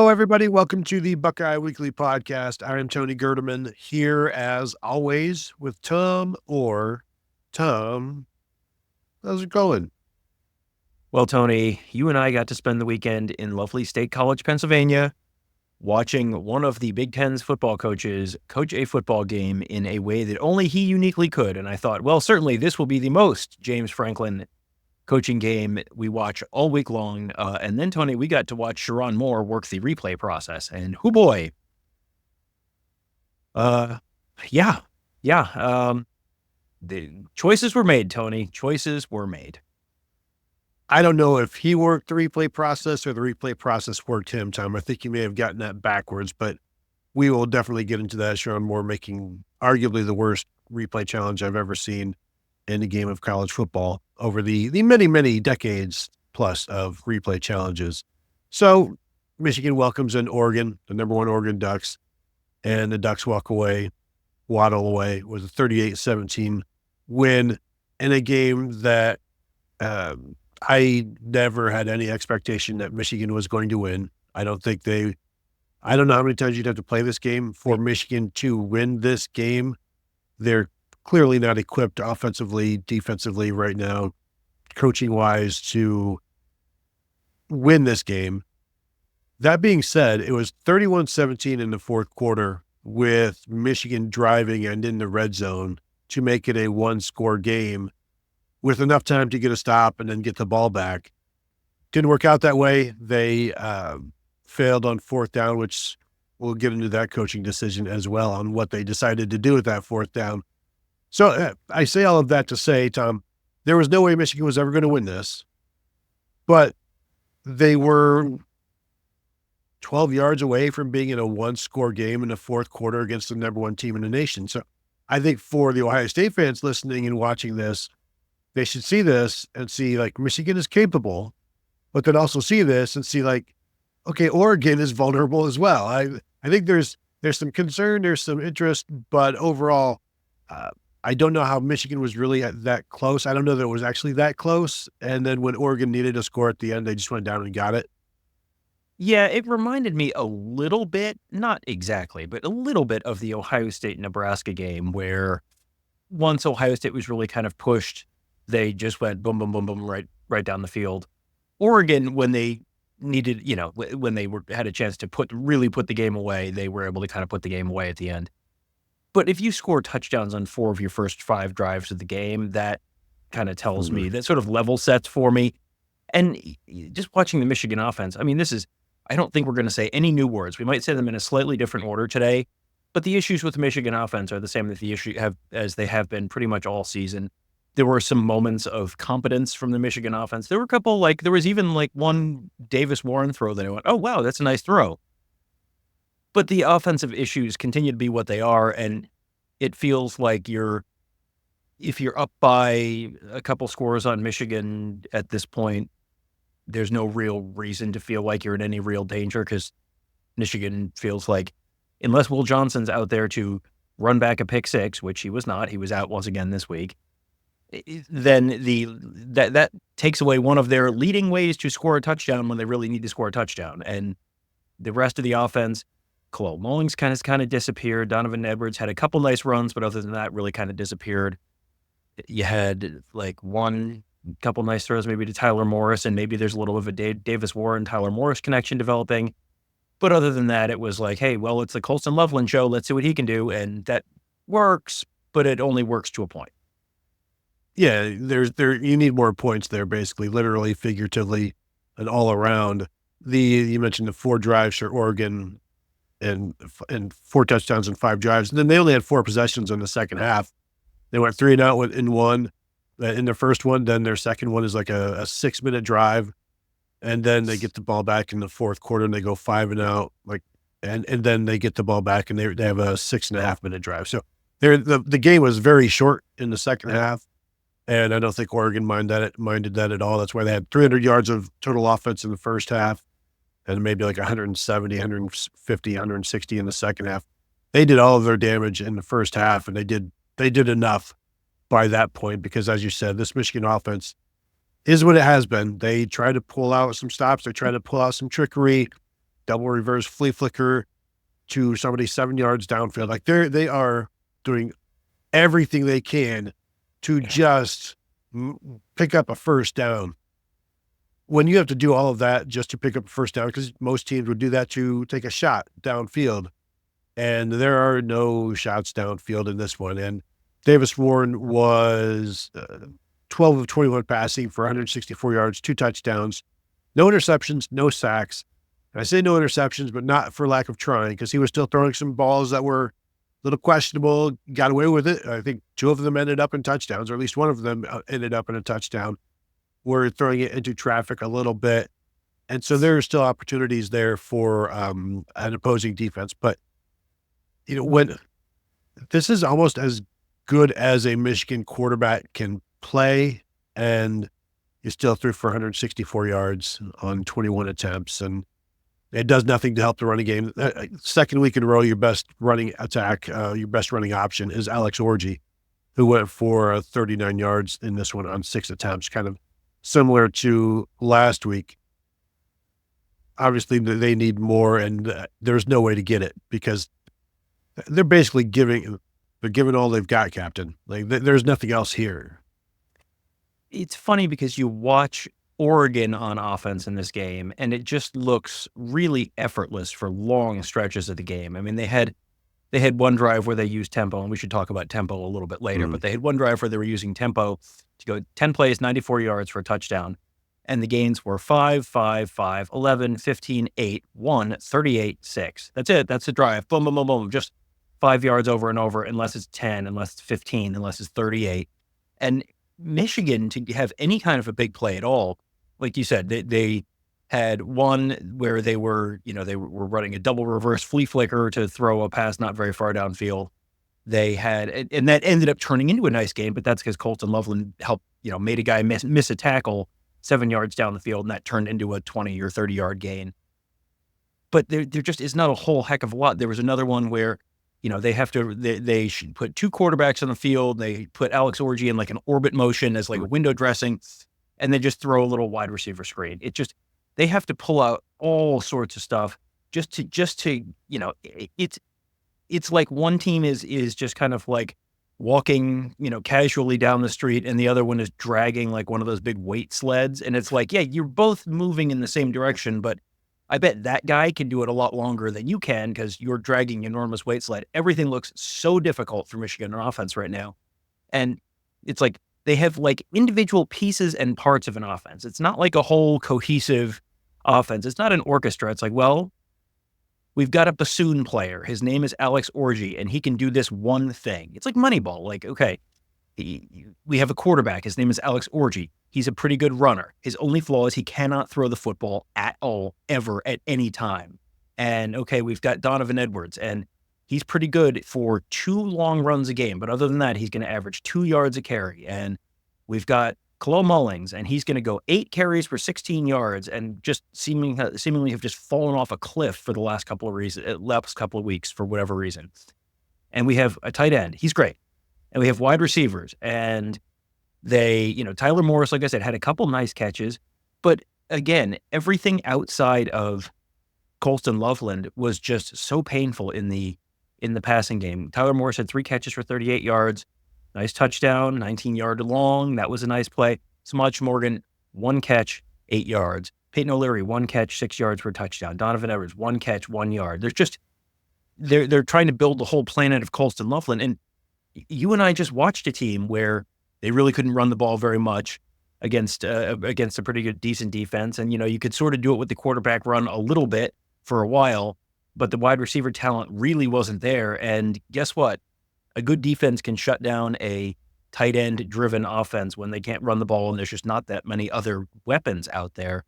Hello, everybody. Welcome to the Buckeye Weekly Podcast. I am Tony Gerdeman here, as always, with Tom. Tom, how's it going? Well, Tony, you and I got to spend the weekend in lovely State College, Pennsylvania, watching one of the Big Ten's football coaches coach a football game in a way that only he uniquely could. And I thought, well, certainly this will be the most James Franklin coaching game we watch all week long. And then, Tony, we got to watch Sharon Moore work the replay process. And hoo boy. The choices were made, Tony. Choices were made. I don't know if he worked the replay process or the replay process worked him, Tom. I think you may have gotten that backwards, but we will definitely get into that. Sharon Moore making arguably the worst replay challenge I've ever seen in a game of college football over the many, many decades plus of replay challenges. So Michigan welcomes in Oregon, the number one Oregon Ducks, and the Ducks waddle away with a 38-17 win in a game that I never had any expectation that Michigan was going to win. I don't know how many times you'd have to play this game for Michigan to win this game. They're clearly not equipped offensively, defensively right now, coaching-wise, to win this game. That being said, it was 31-17 in the fourth quarter with Michigan driving and in the red zone to make it a one-score game with enough time to get a stop and then get the ball back. Didn't work out that way. They failed on fourth down, which we'll get into that coaching decision as well on what they decided to do with that fourth down. So I say all of that to say, Tom, there was no way Michigan was ever going to win this, but they were 12 yards away from being in a one-score game in the fourth quarter against the number one team in the nation. So I think for the Ohio State fans listening and watching this, they should see this and see, like, Michigan is capable, but then also see this and see, like, okay, Oregon is vulnerable as well. I think there's some concern, there's some interest, but overall, I don't know how Michigan was really that close. I don't know that it was actually that close. And then when Oregon needed a score at the end, they just went down and got it. Yeah, it reminded me a little bit, not exactly, but a little bit of the Ohio State-Nebraska game where once Ohio State was really kind of pushed, they just went boom, boom, boom, boom, right down the field. Oregon, when they needed, when they had a chance to put the game away, they were able to kind of put the game away at the end. But if you score touchdowns on 4 of your first 5 drives of the game, that kind of tells me, that sort of level sets for me. And just watching the Michigan offense, I mean, I don't think we're going to say any new words. We might say them in a slightly different order today, but the issues with the Michigan offense are the same as they have been pretty much all season. There were some moments of competence from the Michigan offense. There were a couple, there was even one Davis Warren throw that I went, oh, wow, that's a nice throw. But the offensive issues continue to be what they are, and it feels like if you're up by a couple scores on Michigan at this point, there's no real reason to feel like you're in any real danger because Michigan feels like, unless Will Johnson's out there to run back a pick six, which he was not, he was out once again this week, then that takes away one of their leading ways to score a touchdown when they really need to score a touchdown. And the rest of the offense, Khalil Mullings kind of disappeared. Donovan Edwards had a couple nice runs, but other than that, really kind of disappeared. You had couple nice throws maybe to Tyler Morris, and maybe there's a little of a Davis Warren, Tyler Morris connection developing. But other than that, it was like, hey, well, it's the Colston Loveland show. Let's see what he can do. And that works, but it only works to a point. Yeah, you need more points there, basically, literally, figuratively, and all around. You mentioned the 4 drives for Oregon and 4 touchdowns and 5 drives. And then they only had 4 possessions in the second half. They went 3 and out in one. In their first one, then their second one is like a 6-minute drive. And then they get the ball back in the fourth quarter and they go 5 and out. And then they get the ball back and they have a 6.5-minute drive. So the game was very short in the second half. And I don't think Oregon minded that at all. That's why they had 300 yards of total offense in the first half and maybe 170, 150, 160 in the second half. They did all of their damage in the first half, and they did enough by that point because, as you said, this Michigan offense is what it has been. They try to pull out some stops. They try to pull out some trickery. double reverse flea flicker to somebody 7 yards downfield. Like they are doing everything they can to just pick up a first down. When you have to do all of that just to pick up a first down, because most teams would do that to take a shot downfield, and there are no shots downfield in this one. And Davis Warren was 12 of 21 passing for 164 yards, 2 touchdowns, no interceptions, no sacks. And I say no interceptions, but not for lack of trying, because he was still throwing some balls that were a little questionable, got away with it. I think 2 of them ended up in touchdowns, or at least one of them ended up in a touchdown. We're throwing it into traffic a little bit. And so there are still opportunities there for an opposing defense. But, when this is almost as good as a Michigan quarterback can play, and you still threw for 164 yards on 21 attempts, and it does nothing to help the running game. Second week in a row, your best running attack, your best running option is Alex Orji, who went for 39 yards in this one on 6 attempts, kind of similar to last week. Obviously, they need more, and there's no way to get it because they're basically giving all they've got, Captain. Like, there's nothing else here. It's funny because you watch Oregon on offense in this game, and it just looks really effortless for long stretches of the game. I mean, they had one drive where they used tempo, and we should talk about tempo a little bit later, but they had one drive where they were using tempo to go 10 plays, 94 yards for a touchdown. And the gains were 5, 5, 5, 11, 15, 8, 1, 38, 6. That's it. That's the drive. Boom, boom, boom, boom. Just 5 yards over and over, unless it's 10, unless it's 15, unless it's 38. And Michigan, to have any kind of a big play at all, like you said, they had one where they were running a double reverse flea flicker to throw a pass not very far downfield. They had, and that ended up turning into a nice game, but that's because Colston Loveland helped, made a guy miss a tackle 7 yards down the field, and that turned into a 20 or 30 yard gain. But there just is not a whole heck of a lot. There was another one where, they should put 2 quarterbacks on the field. They put Alex Orji in like an orbit motion as like a window dressing, and they just throw a little wide receiver screen. They have to pull out all sorts of stuff just to it's like one team is just kind of like walking, casually down the street, and the other one is dragging like one of those big weight sleds. And it's like, yeah, you're both moving in the same direction, but I bet that guy can do it a lot longer than you can because you're dragging an enormous weight sled. Everything looks so difficult for Michigan on offense right now. And it's like they have like individual pieces and parts of an offense. It's not like a whole cohesive offense. It's not an orchestra. It's like, well, we've got a bassoon player. His name is Alex Orji, and he can do this one thing. It's like Moneyball. Like, okay, we have a quarterback. His name is Alex Orji. He's a pretty good runner. His only flaw is he cannot throw the football at all, ever, at any time. And okay, we've got Donovan Edwards, and he's pretty good for 2 long runs a game. But other than that, he's going to average 2 yards a carry. And we've got Khalil Mullings, and he's going to go 8 carries for 16 yards and just seemingly have just fallen off a cliff for the last couple of weeks for whatever reason. And we have a tight end. He's great. And we have wide receivers, and they, Tyler Morris, like I said, had a couple nice catches, but again, everything outside of Colston Loveland was just so painful in the passing game. Tyler Morris had 3 catches for 38 yards, nice touchdown, 19-yard long. That was a nice play. Samaj Morgan, 1 catch, 8 yards. Peyton O'Leary, 1 catch, 6 yards for a touchdown. Donovan Edwards, 1 catch, 1 yard. There's just, they're trying to build the whole planet of Colston Loveland. And you and I just watched a team where they really couldn't run the ball very much against a pretty good, decent defense. And, you could sort of do it with the quarterback run a little bit for a while, but the wide receiver talent really wasn't there. And guess what? A good defense can shut down a tight end driven offense when they can't run the ball and there's just not that many other weapons out there.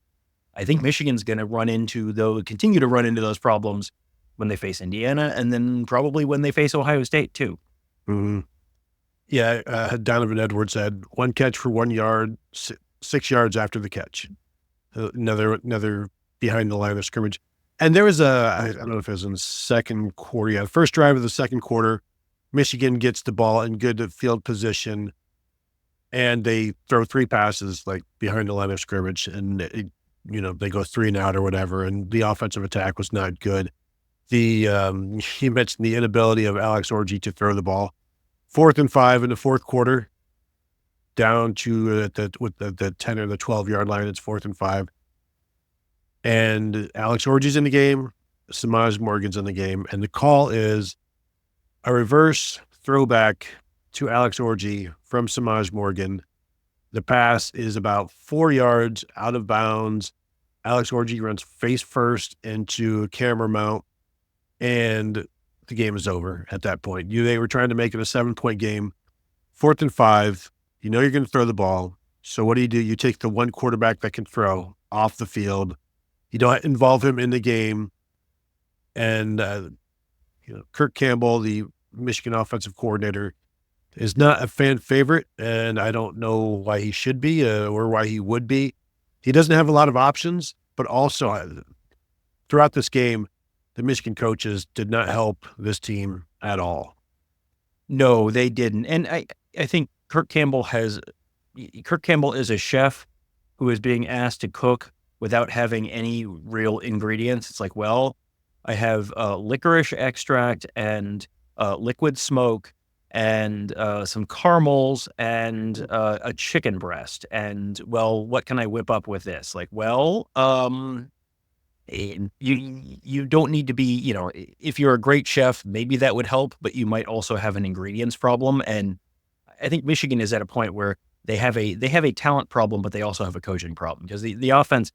I think Michigan's going to continue to run into those problems when they face Indiana, and then probably when they face Ohio State too. Mm-hmm. Yeah, Donovan Edwards had 1 catch for 1 yard, 6 yards after the catch. Another behind the line of scrimmage. And there was I don't know if it was in the second quarter. Yeah, the first drive of the second quarter, Michigan gets the ball in good field position, and they throw 3 passes like behind the line of scrimmage, and they go 3 and out or whatever, and the offensive attack was not good. He mentioned the inability of Alex Orji to throw the ball. 4th and 5 in the fourth quarter, down to the 10 or the 12-yard line. It's 4th and 5. And Alex Orji's in the game. Samaj Morgan's in the game. And the call is a reverse throwback to Alex Orji from Samaj Morgan. The pass is about 4 yards out of bounds. Alex Orji runs face first into a camera mount, and the game is over at that point. They were trying to make it a 7-point game. 4th and 5. You're going to throw the ball. So what do? You take the one quarterback that can throw off the field. You don't involve him in the game. And Kirk Campbell, the Michigan offensive coordinator, is not a fan favorite, and I don't know why he should be or why he would be. He doesn't have a lot of options, but also throughout this game, the Michigan coaches did not help this team at all. No, they didn't. And I think Kirk Campbell is a chef who is being asked to cook without having any real ingredients. It's like, well, I have licorice extract and liquid smoke and some caramels and a chicken breast. And, well, what can I whip up with this? Like, well, you don't need to be, if you're a great chef, maybe that would help, but you might also have an ingredients problem. And I think Michigan is at a point where they have a talent problem, but they also have a coaching problem, because the offense,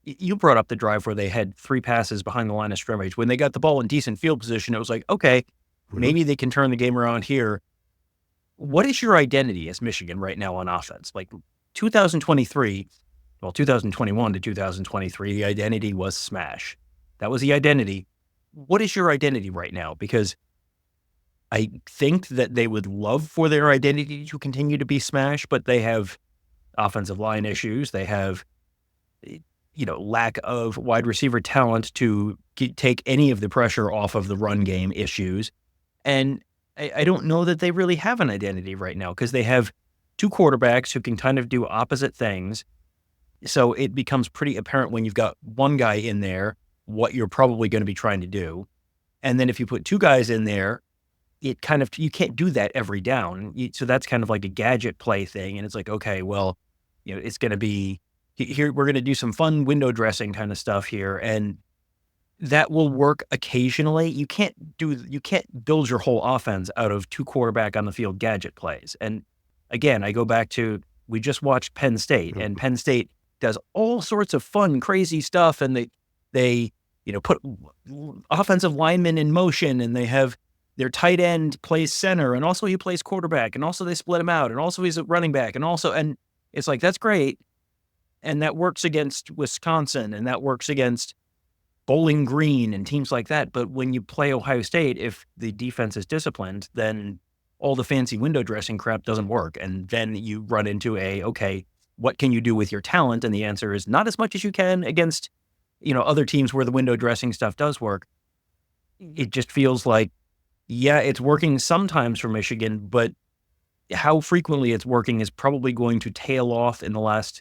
you brought up the drive where they had 3 passes behind the line of scrimmage. When they got the ball in decent field position, it was like, okay, maybe they can turn the game around here. What is your identity as Michigan right now on offense? Like 2021 to 2023, the identity was smash. That was the identity. What is your identity right now? Because I think that they would love for their identity to continue to be smash, but they have offensive line issues. They have, lack of wide receiver talent to take any of the pressure off of the run game issues. And I don't know that they really have an identity right now, because they have 2 quarterbacks who can kind of do opposite things. So it becomes pretty apparent when you've got one guy in there what you're probably going to be trying to do. And then if you put 2 guys in there, you can't do that every down. So that's kind of like a gadget play thing. And it's like, okay, well, it's going to be here. We're going to do some fun window dressing kind of stuff here. And that will work occasionally. You can't build your whole offense out of 2 quarterback on the field gadget plays. And again, I go back to, we just watched Penn State, and Penn State does all sorts of fun, crazy stuff. And they put offensive linemen in motion, and they have their tight end plays center, and also he plays quarterback, and also they split him out, and also he's a running back, and it's like, that's great. And that works against Wisconsin, and that works against Bowling Green and teams like that. But when you play Ohio State, if the defense is disciplined, then all the fancy window dressing crap doesn't work. And then you run into okay, what can you do with your talent? And the answer is not as much as you can against, other teams where the window dressing stuff does work. It just feels like, yeah, it's working sometimes for Michigan, but how frequently it's working is probably going to tail off in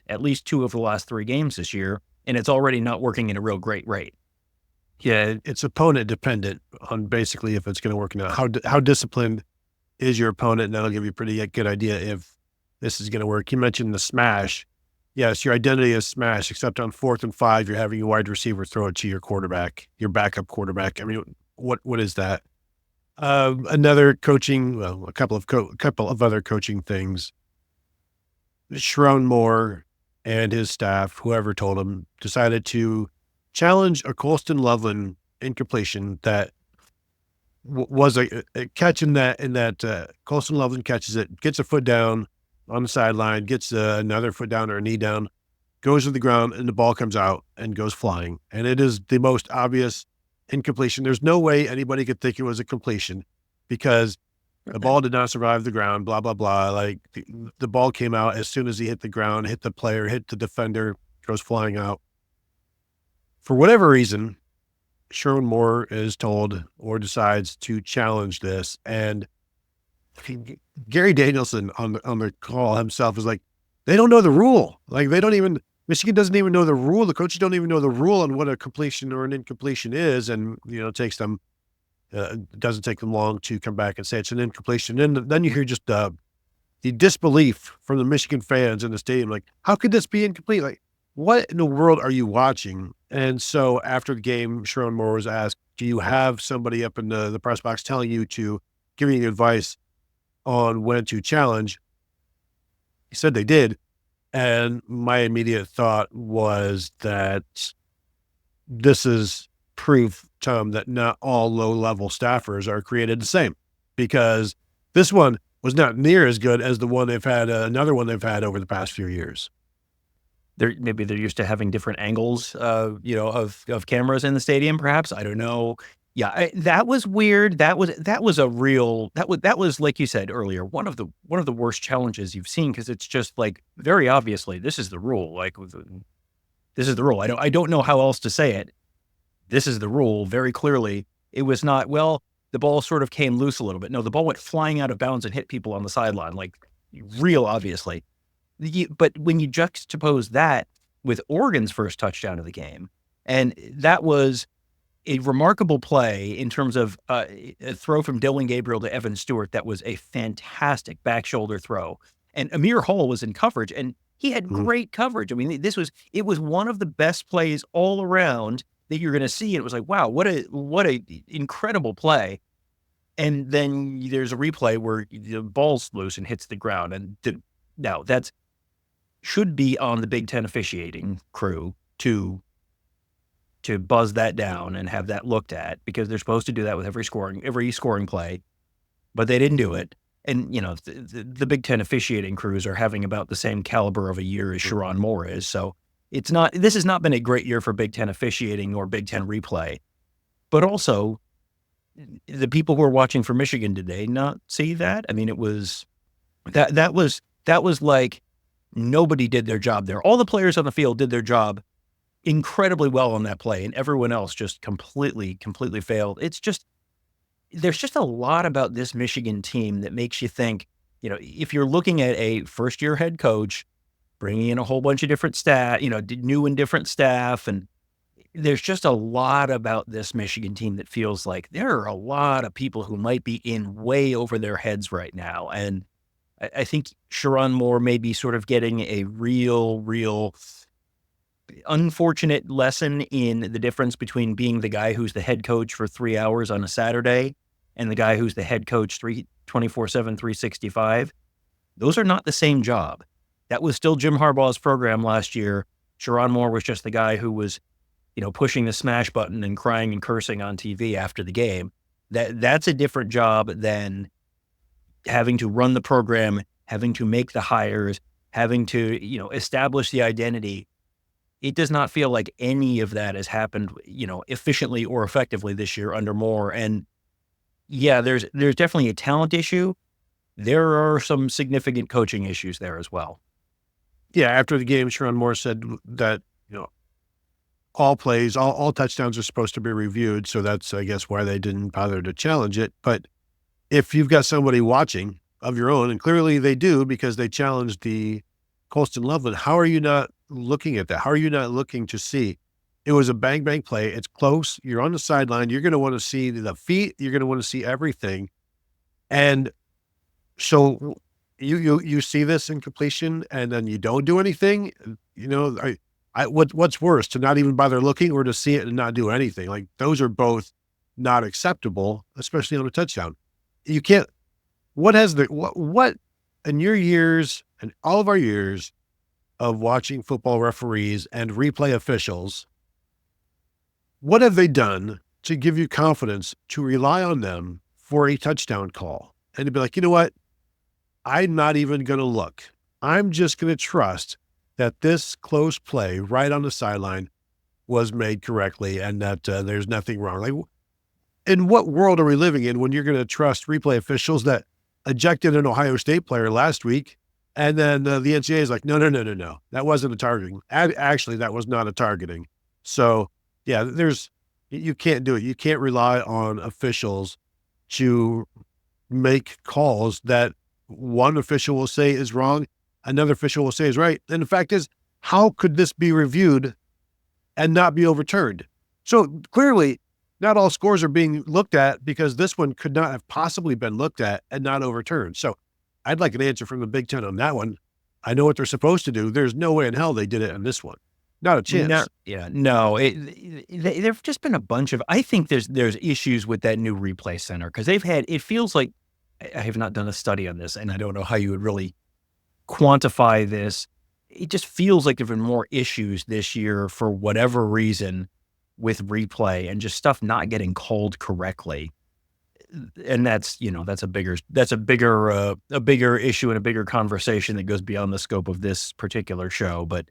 at least 2 of the last 3 games this year. And it's already not working at a real great rate. Yeah, it's opponent dependent on basically if it's going to work or not. How disciplined is your opponent? And that'll give you a pretty good idea if this is going to work. You mentioned the smash. Yes, your identity is smash, except on 4th and 5, you're having a wide receiver throw it to your quarterback, your backup quarterback. I mean, what is that? Another coaching, a couple of other coaching things. Sharon Moore and his staff, whoever told him, decided to challenge a Colston Loveland incompletion that was a catch in that Colston Loveland catches it, gets a foot down on the sideline, gets another foot down or a knee down, goes to the ground, and the ball comes out and goes flying. And it is the most obvious incompletion. There's no way anybody could think it was a completion, because the ball did not survive the ground, blah, blah, blah. Like the ball came out as soon as he hit the ground, hit the player, hit the defender, goes flying out. For whatever reason, Sherman Moore is told or decides to challenge this. And Gary Danielson on the call himself is like, they don't know the rule. Like they don't even Michigan doesn't even know the rule. The coaches don't even know the rule on what a completion or an incompletion is. And, it takes them, doesn't take them long to come back and say it's an incompletion. And then you hear just the disbelief from the Michigan fans in the stadium. Like, how could this be incomplete? Like, what in the world are you watching? And so after the game, Sherrone Moore was asked, do you have somebody up in the press box telling you to give you advice on when to challenge? He said they did. And my immediate thought was that this is proof, Tom, that not all low-level staffers are created the same, because this one was not near as good as the one they've had, another one they've had over the past few years. Maybe they're used to having different angles, of cameras in the stadium, perhaps. I don't know. Yeah, that was weird. That was like you said earlier, one of the worst challenges you've seen, because it's just like, very obviously this is the rule. Like, this is the rule. I don't know how else to say it. This is the rule. Very clearly, it was not. Well, the ball sort of came loose a little bit. No, the ball went flying out of bounds and hit people on the sideline. Like, real obviously. But when you juxtapose that with Oregon's first touchdown of the game, and that was a remarkable play in terms of a throw from Dylan Gabriel to Evan Stewart. That was a fantastic back shoulder throw. And Amir Hall was in coverage, and he had great coverage. I mean, it was one of the best plays all around that you're going to see. And it was like, wow, what a incredible play. And then there's a replay where the ball's loose and hits the ground. And now that's should be on the Big Ten officiating crew to buzz that down and have that looked at, because they're supposed to do that with every scoring play, but they didn't do it. And, the Big Ten officiating crews are having about the same caliber of a year as Sherrone Moore is. So this has not been a great year for Big Ten officiating or Big Ten replay, but also the people who are watching for Michigan today not see that. I mean, it was, that was like, nobody did their job there. All the players on the field did their job incredibly well on that play, and everyone else just completely failed. There's just a lot about this Michigan team that makes you think, if you're looking at a first-year head coach bringing in a whole bunch of different staff, new and different staff, and there's just a lot about this Michigan team that feels like there are a lot of people who might be in way over their heads right now. And I think Sherrone Moore may be sort of getting a real unfortunate lesson in the difference between being the guy who's the head coach for 3 hours on a Saturday and the guy who's the head coach 24/7, 365. Those are not the same job. That was still Jim Harbaugh's program last year. Sherrone Moore was just the guy who was, pushing the smash button and crying and cursing on TV after the game. That's a different job than having to run the program, having to make the hires, having to, establish the identity. It does not feel like any of that has happened, efficiently or effectively this year under Moore. And yeah, there's definitely a talent issue. There are some significant coaching issues there as well. Yeah, after the game, Sherrone Moore said that, all plays, all touchdowns are supposed to be reviewed. So that's, I guess, why they didn't bother to challenge it. But if you've got somebody watching of your own, and clearly they do because they challenged the Colston Loveland, how are you not looking at that? How are you not looking to see? It was a bang, bang play. It's close. You're on the sideline. You're going to want to see the feet. You're going to want to see everything. And so you see this in completion and then you don't do anything. What's worse, to not even bother looking or to see it and not do anything? Like, those are both not acceptable, especially on a touchdown. You can't, what in your years and all of our years of watching football referees and replay officials, what have they done to give you confidence to rely on them for a touchdown call? And to be like, you know what? I'm not even going to look. I'm just going to trust that this close play right on the sideline was made correctly and that there's nothing wrong. Like, in what world are we living in when you're going to trust replay officials that ejected an Ohio State player last week, and then the NCAA is like, no, that wasn't a targeting. Actually, that was not a targeting. So yeah, you can't do it. You can't rely on officials to make calls that one official will say is wrong, another official will say is right. And the fact is, how could this be reviewed and not be overturned? So clearly, not all scores are being looked at because this one could not have possibly been looked at and not overturned. So I'd like an answer from the Big Ten on that one. I know what they're supposed to do. There's no way in hell they did it on this one. Not a chance. No. There've just been a bunch of. I think there's issues with that new replay center because they've had. It feels like I have not done a study on this, and I don't know how you would really quantify this. It just feels like there've been more issues this year for whatever reason with replay and just stuff not getting called correctly. And that's a bigger issue and a bigger conversation that goes beyond the scope of this particular show. But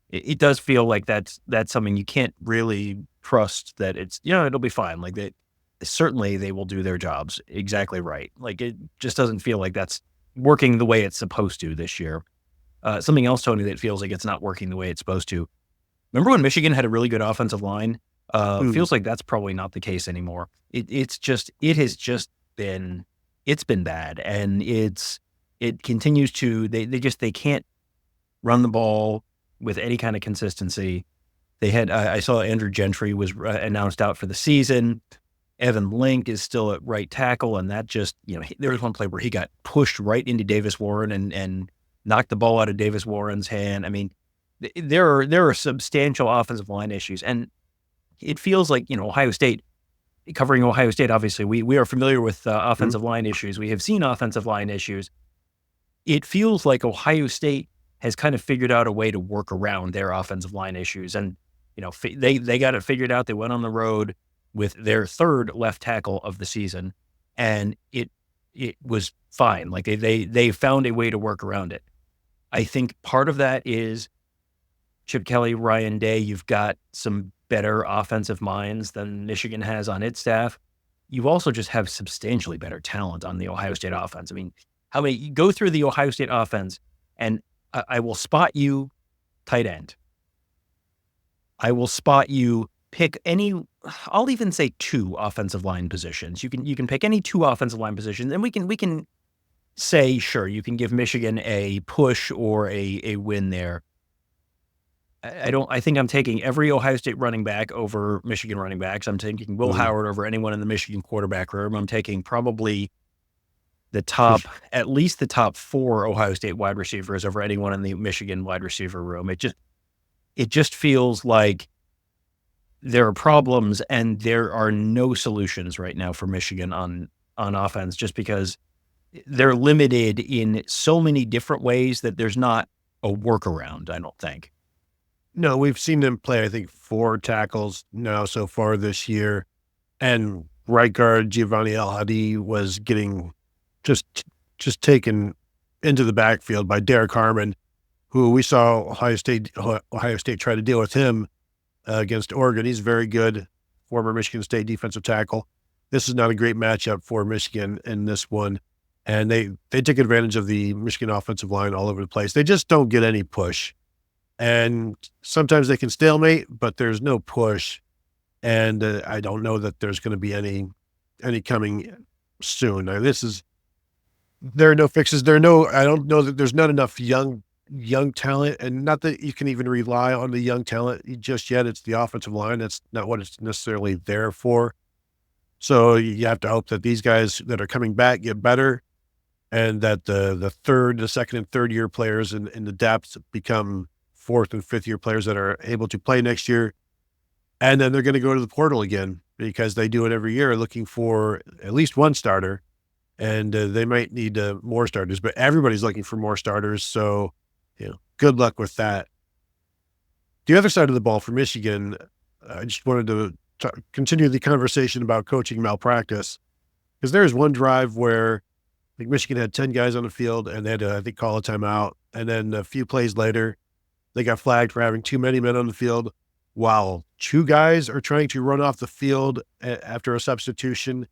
it does feel like that's something you can't really trust that it's, it'll be fine. Like certainly they will do their jobs exactly right. Like it just doesn't feel like that's working the way it's supposed to this year. Something else, Tony, that feels like it's not working the way it's supposed to. Remember when Michigan had a really good offensive line? Feels like that's probably not the case anymore. It's been bad, and it continues to, they can't run the ball with any kind of consistency. They had, I saw Andrew Gentry was announced out for the season. Evan Link is still at right tackle, and that just, there was one play where he got pushed right into Davis Warren and knocked the ball out of Davis Warren's hand. I mean, there are substantial offensive line issues, and it feels like, Ohio State, covering Ohio State, obviously, we are familiar with offensive line issues. We have seen offensive line issues. It feels like Ohio State has kind of figured out a way to work around their offensive line issues. And, they got it figured out. They went on the road with their third left tackle of the season, and it was fine. Like they found a way to work around it. I think part of that is Chip Kelly, Ryan Day. You've got some better offensive minds than Michigan has on its staff. You also just have substantially better talent on the Ohio State offense. I mean, you go through the Ohio State offense, and I will spot you tight end. I will spot you pick any, I'll even say 2 offensive line positions. You can pick any 2 offensive line positions, and we can say, sure, you can give Michigan a push or a win there. I think I'm taking every Ohio State running back over Michigan running backs. I'm taking Will Howard over anyone in the Michigan quarterback room. I'm taking probably at least the top 4 Ohio State wide receivers over anyone in the Michigan wide receiver room. It just feels like there are problems and there are no solutions right now for Michigan on offense, just because they're limited in so many different ways that there's not a workaround, I don't think. No, we've seen them play, I think, 4 tackles now so far this year. And right guard Giovanni El-Hadi was getting just taken into the backfield by Derek Harmon, who we saw Ohio State try to deal with him against Oregon. He's very good, former Michigan State defensive tackle. This is not a great matchup for Michigan in this one. And they took advantage of the Michigan offensive line all over the place. They just don't get any push. And sometimes they can stalemate, but there's no push. And I don't know that there's going to be any coming soon. Now, there are no fixes. I don't know that there's not enough young talent, and not that you can even rely on the young talent just yet. It's the offensive line. That's not what it's necessarily there for. So you have to hope that these guys that are coming back get better, and that the second and third year players in the depth become 4th and 5th year players that are able to play next year. And then they're going to go to the portal again, because they do it every year, looking for at least one starter, and they might need more starters, but everybody's looking for more starters. So, good luck with that. The other side of the ball for Michigan, I just wanted to continue the conversation about coaching malpractice, because there was one drive where I think Michigan had 10 guys on the field, and they had to, I think, call a timeout. And then a few plays later, they got flagged for having too many men on the field, while 2 guys are trying to run off the field after a substitution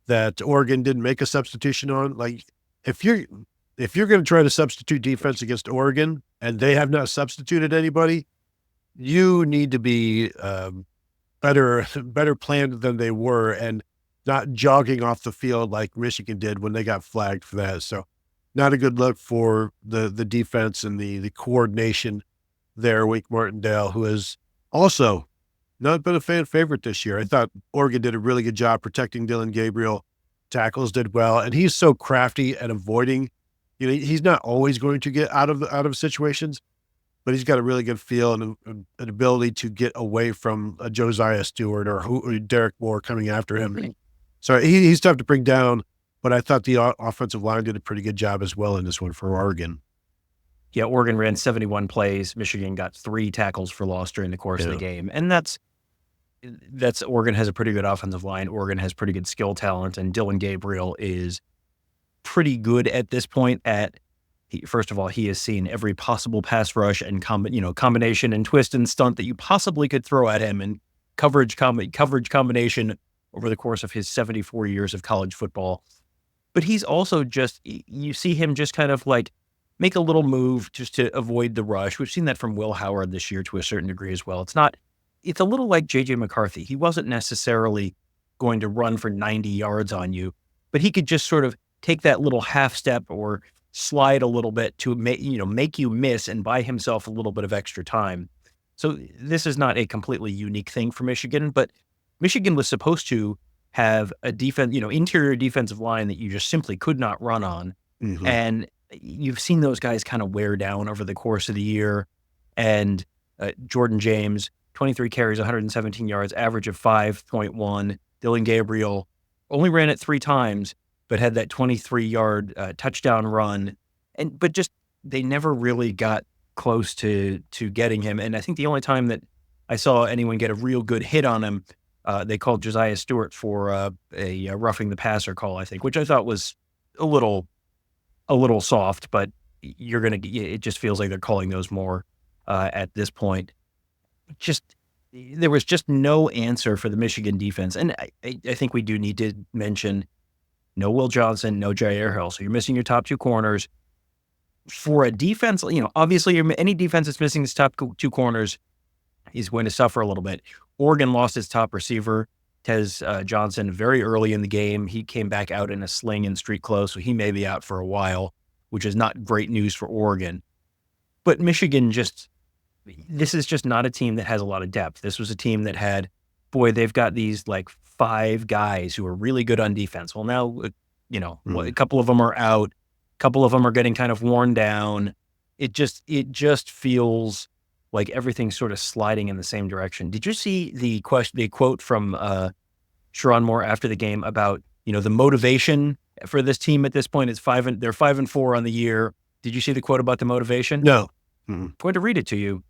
that Oregon didn't make a substitution on. Like, if you're going to try to substitute defense against Oregon and they have not substituted anybody, you need to be better planned than they were, and not jogging off the field like Michigan did when they got flagged for that. So not a good look for the defense and the coordination there, Wake Martindale, who has also not been a fan favorite this year. I thought Oregon did a really good job protecting Dylan Gabriel. Tackles did well, and he's so crafty at avoiding. He's not always going to get out of situations, but he's got a really good feel and an ability to get away from a Josiah Stewart or Derek Moore coming after him. So he's tough to bring down, but I thought the offensive line did a pretty good job as well in this one for Oregon. Yeah, Oregon ran 71 plays. Michigan got 3 tackles for loss during the course of the game. And that's Oregon has a pretty good offensive line. Oregon has pretty good skill talent, and Dylan Gabriel is pretty good at this point first of all, he has seen every possible pass rush and combination and twist and stunt that you possibly could throw at him, and coverage combination over the course of his 74 years of college football. But he's also you see him just kind of like make a little move just to avoid the rush. We've seen that from Will Howard this year to a certain degree as well. It's a little like J.J. McCarthy. He wasn't necessarily going to run for 90 yards on you, but he could just sort of take that little half step or slide a little bit to make you miss and buy himself a little bit of extra time. So this is not a completely unique thing for Michigan, but Michigan was supposed to have a interior defensive line that you just simply could not run on. Mm-hmm. And you've seen those guys kind of wear down over the course of the year. And Jordan James, 23 carries, 117 yards, average of 5.1. Dylan Gabriel only ran it 3 times, but had that 23-yard touchdown run. But they never really got close to getting him. And I think the only time that I saw anyone get a real good hit on him, they called Josiah Stewart for a roughing the passer call, I think, which I thought was a little soft, but it just feels like they're calling those more at this point. There was just no answer for the Michigan defense. And I think we do need to mention no Will Johnson, no Jair Hill. So you're missing your top 2 corners. For a defense, obviously any defense that's missing its top 2 corners is going to suffer a little bit. Oregon lost its top receiver, Tez Johnson, very early in the game. He came back out in a sling in street clothes, so he may be out for a while, which is not great news for Oregon. But Michigan this is just not a team that has a lot of depth. This was a team that they've got these like 5 guys who are really good on defense. Well, now, a couple of them are out. A couple of them are getting kind of worn down. It just feels like everything's sort of sliding in the same direction. Did you see the quote from Sharon Moore after the game about, the motivation for this team at this point? They're 5-4 on the year. Did you see the quote about the motivation? No. Mm-hmm. I'm going to read it to you.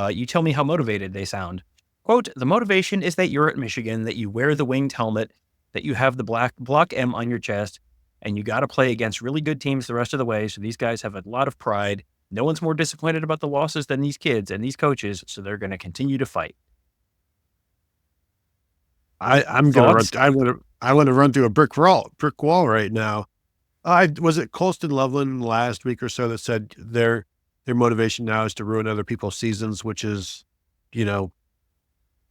You tell me how motivated they sound. Quote, "The motivation is that you're at Michigan, that you wear the winged helmet, that you have the block M on your chest, and you got to play against really good teams the rest of the way. So these guys have a lot of pride. No one's more disappointed about the losses than these kids and these coaches, so they're going to continue to fight." I want to run through a brick wall right now. Was it Colston Loveland last week or so that said their motivation now is to ruin other people's seasons, which is,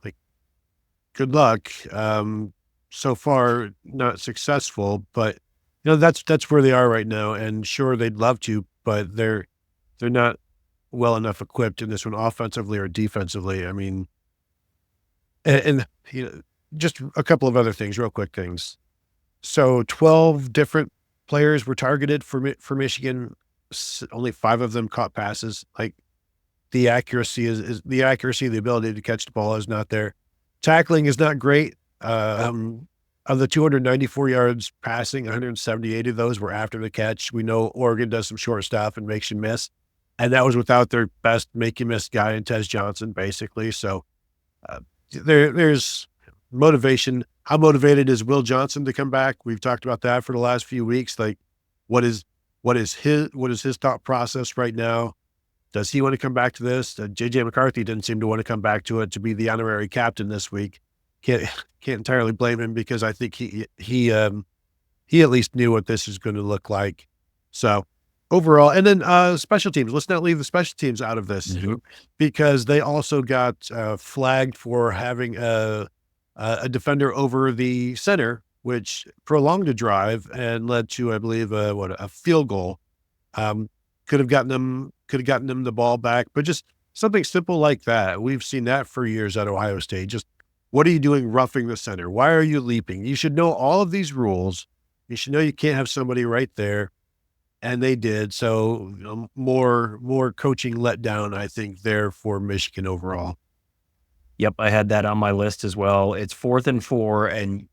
like, good luck. So far, not successful, but that's where they are right now. And sure, they'd love to, but they're not well enough equipped in this one, offensively or defensively. I mean, and just a couple of other things, real quick things. So 12 different players were targeted for Michigan. Only 5 of them caught passes. Like, the accuracy the ability to catch the ball is not there. Tackling is not great. Of the 294 yards passing, 178 of those were after the catch. We know Oregon does some short stuff and makes you miss. And that was without their best make you miss guy in Tez Johnson, basically. So there's motivation. How motivated is Will Johnson to come back? We've talked about that for the last few weeks. Like, what is his thought process right now? Does he want to come back to this? J.J. McCarthy didn't seem to want to come back to it to be the honorary captain this week. Can't entirely blame him, because I think he at least knew what this is going to look like. So overall, and then special teams. Let's not leave the special teams out of this, because they also got flagged for having a defender over the center, which prolonged a drive and led to, I believe, a field goal. Could have gotten them the ball back, but just Something simple like that. We've seen that for years at Ohio State. Just what are you doing roughing the center? Why are you leaping? You should know all of these rules. You should know you can't have somebody right there. And they did. So more coaching letdown, I think, there for Michigan overall. Yep, I had that on my list as well. It's 4th and 4, and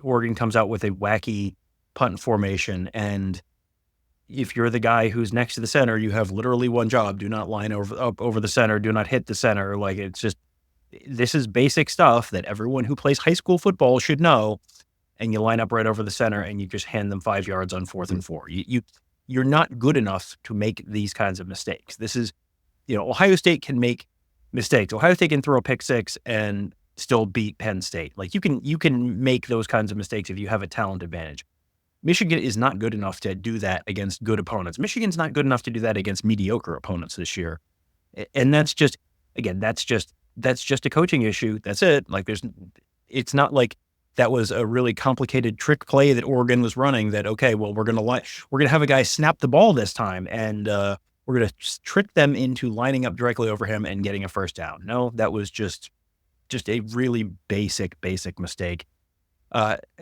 Oregon comes out with a wacky punt formation. And if you're the guy who's next to the center, you have literally one job: do not line up over the center, do not hit the center. Like, it's just, this is basic stuff that everyone who plays high school football should know. And you line up right over the center, and you just hand them 5 yards on 4th and 4. You're not good enough to make these kinds of mistakes. This is, Ohio State can make mistakes. Ohio State can throw a pick six and still beat Penn State. Like, you can make those kinds of mistakes if you have a talent advantage. Michigan is not good enough to do that against good opponents. Michigan's not good enough to do that against mediocre opponents this year. And that's just a coaching issue. That's it. Like, it's not like that was a really complicated trick play that Oregon was running that, okay, well, we're going to have a guy snap the ball this time, and we're going to trick them into lining up directly over him and getting a first down. No, that was just a really basic mistake.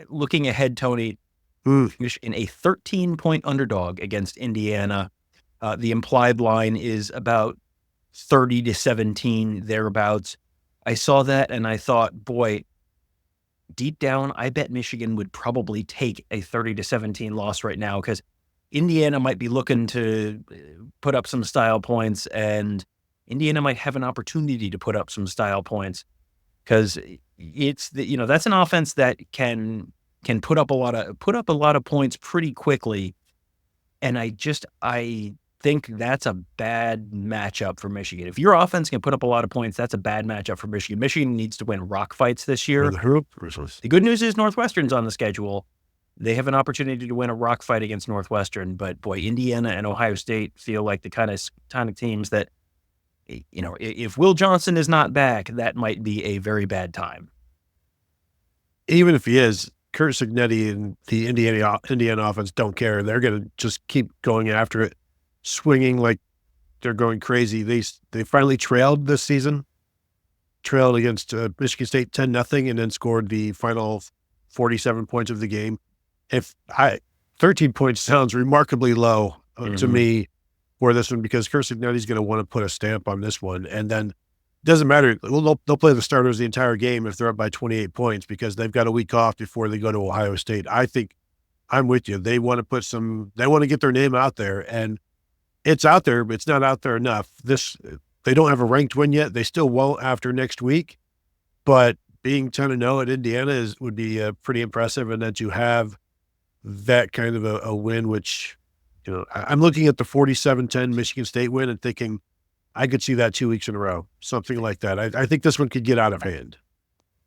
Looking ahead, Tony, in a 13-point underdog against Indiana, the implied line is about 30-17, thereabouts. I saw that and I thought, boy, deep down, I bet Michigan would probably take a 30-17 loss right now, because Indiana might be looking to put up some style points, and Indiana might have an opportunity to put up some style points, because it's that's an offense that can put up a lot of points pretty quickly, and I think that's a bad matchup for Michigan. If your offense can put up a lot of points, that's a bad matchup for Michigan. Michigan needs to win rock fights this year. The good news is Northwestern's on the schedule. They have an opportunity to win a rock fight against Northwestern, but boy, Indiana and Ohio State feel like the kind of teams that, if Will Johnson is not back, that might be a very bad time. Even if he is, Kurt Signetti and the Indiana offense don't care. They're going to just keep going after it, swinging like they're going crazy. They finally trailed this season, trailed against Michigan State 10-0, and then scored the final 47 points of the game. 13 points sounds remarkably low to me for this one, because Kurt Signetti's going to want to put a stamp on this one. And then it doesn't matter. They'll play the starters the entire game if they're up by 28 points, because they've got a week off before they go to Ohio State. I think I'm with you. They want to get their name out there, and it's out there, but it's not out there enough. They don't have a ranked win yet. They still won't after next week, but being 10-0 at Indiana would be pretty impressive. And that you have that kind of a win, which, I'm looking at the 47-10 Michigan State win and thinking I could see that 2 weeks in a row, something like that. I think this one could get out of hand.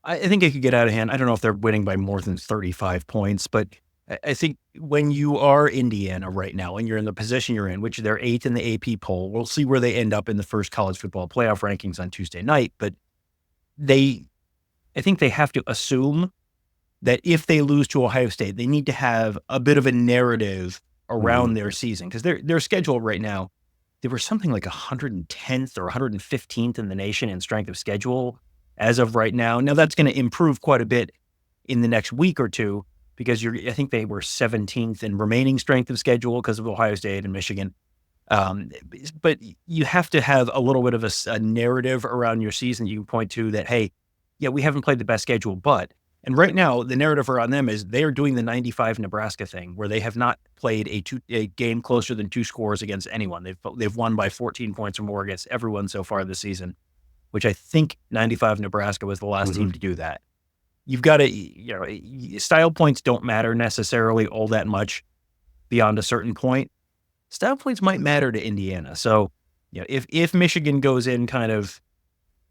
I think it could get out of hand. I don't know if they're winning by more than 35 points, but I think when you are Indiana right now and you're in the position you're in, which they're 8th in the AP poll, we'll see where they end up in the first college football playoff rankings on Tuesday night. But I think they have to assume that if they lose to Ohio State, they need to have a bit of a narrative around their season, because their schedule right now, they were something like 110th or 115th in the nation in strength of schedule as of right now. Now that's going to improve quite a bit in the next week or two, because I think they were 17th in remaining strength of schedule because of Ohio State and Michigan. But you have to have a little bit of a narrative around your season. You can point to that, hey, yeah, we haven't played the best schedule, and right now the narrative around them is they are doing the 95 Nebraska thing, where they have not played a game closer than 2 scores against anyone. They've won by 14 points or more against everyone so far this season, which I think 95 Nebraska was the last team to do that. You've got to, style points don't matter necessarily all that much beyond a certain point. Style points might matter to Indiana. So, if Michigan goes in kind of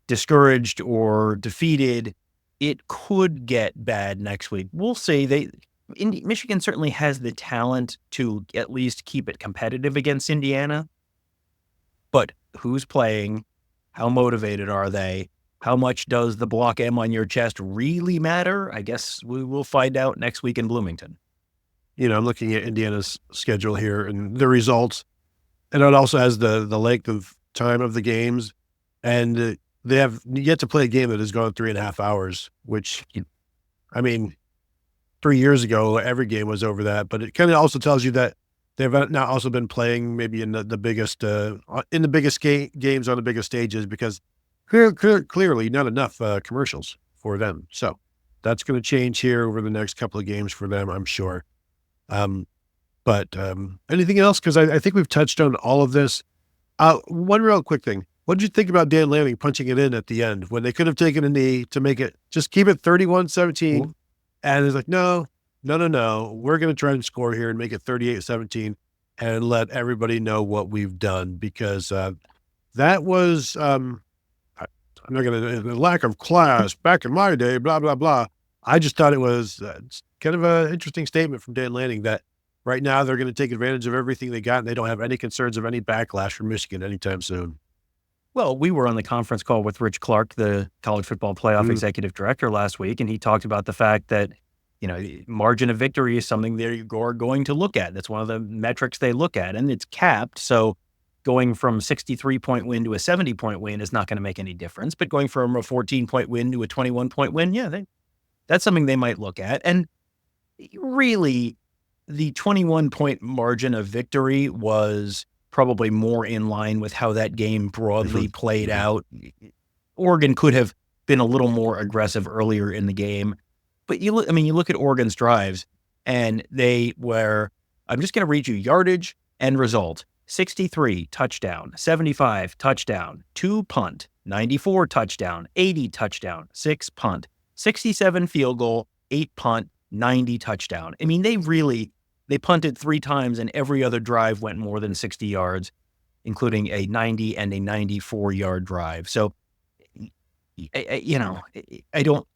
discouraged or defeated, it could get bad next week. We'll see. Michigan certainly has the talent to at least keep it competitive against Indiana. But who's playing? How motivated are they? How much does the block M on your chest really matter? I guess we will find out next week in Bloomington. I'm looking at Indiana's schedule here and the results, and it also has the length of time of the games. and they have yet to play a game that has gone 3.5 hours, which, I mean, 3 years ago, every game was over that, but it kind of also tells you that they've now also been playing maybe in the biggest, in the biggest games on the biggest stages, because clearly not enough commercials for them. So that's going to change here over the next couple of games for them, I'm sure. But anything else? Because I think we've touched on all of this. One real quick thing. What did you think about Dan Lanning punching it in at the end when they could have taken a knee to make it, just keep it 31-17? And it's like, no. We're going to try and score here and make it 38-17 and let everybody know what we've done, because that was, I'm not going to, the lack of class back in my day, blah, blah, blah. I just thought it was kind of an interesting statement from Dan Lanning that right now they're going to take advantage of everything they got, and they don't have any concerns of any backlash from Michigan anytime soon. Well, we were on the conference call with Rich Clark, the college football playoff executive director, last week, and he talked about the fact that, margin of victory is something they're going to look at. That's one of the metrics they look at, and it's capped. So going from a 63-point win to a 70-point win is not going to make any difference. But going from a 14-point win to a 21-point win, that's something they might look at. And really, the 21-point margin of victory was probably more in line with how that game broadly played out. Oregon could have been a little more aggressive earlier in the game. But you look at Oregon's drives, and they were, I'm just going to read you yardage and result: 63 touchdown, 75 touchdown, 2 punt, 94 touchdown, 80 touchdown, 6 punt, 67 field goal, 8 punt, 90 touchdown. I mean, they punted 3 times, and every other drive went more than 60 yards, including a 90 and a 94-yard drive. So, I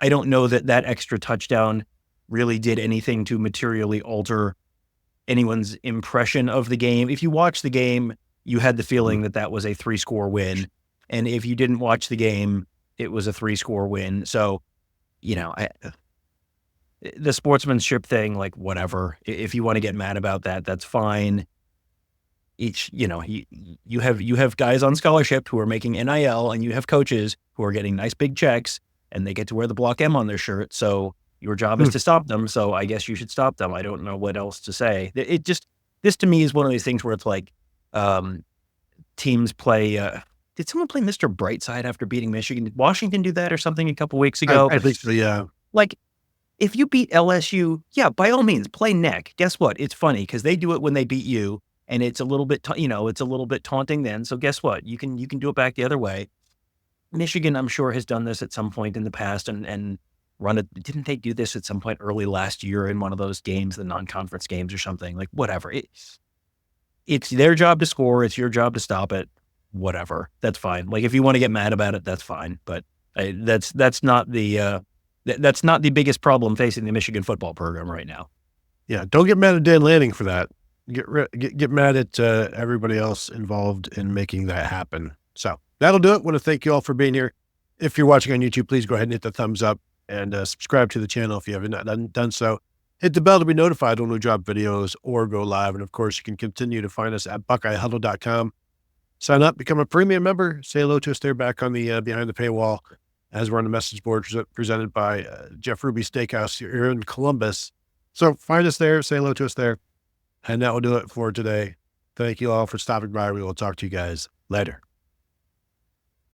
don't know that extra touchdown really did anything to materially alter anyone's impression of the game. If you watch the game, you had the feeling that was a 3-score win. And if you didn't watch the game, it was a 3-score win. So, the sportsmanship thing, like, whatever. If you want to get mad about that, that's fine. You have guys on scholarship who are making NIL, and you have coaches who are getting nice big checks, and they get to wear the Block M on their shirt. So your job is to stop them. So I guess you should stop them. I don't know what else to say. This to me is one of these things where it's like, teams play. Did someone play Mr. Brightside after beating Michigan? Did Washington do that or something a couple weeks ago? I think so, yeah. Like, if you beat LSU, yeah, by all means, play neck. Guess what? It's funny because they do it when they beat you, and it's a little bit, it's a little bit taunting then. So guess what? You can do it back the other way. Michigan, I'm sure, has done this at some point in the past and run it. Didn't they do this at some point early last year in one of those games, the non-conference games or something? Like, whatever. It's their job to score. It's your job to stop it. Whatever. That's fine. Like, if you want to get mad about it, that's fine. But that's not the biggest problem facing the Michigan football program right now. Yeah, don't get mad at Dan Lanning for that. Get mad at everybody else involved in making that happen. So that'll do it. Want to thank you all for being here. If you're watching on YouTube, please go ahead and hit the thumbs up and subscribe to the channel if you have not done so. Hit the bell to be notified when we drop videos or go live. And of course, you can continue to find us at BuckeyeHuddle.com. Sign up, become a premium member. Say hello to us there back on the behind the paywall, as we're on the message board presented by Jeff Ruby Steakhouse here in Columbus. So find us there, say hello to us there. And that will do it for today. Thank you all for stopping by. We will talk to you guys later.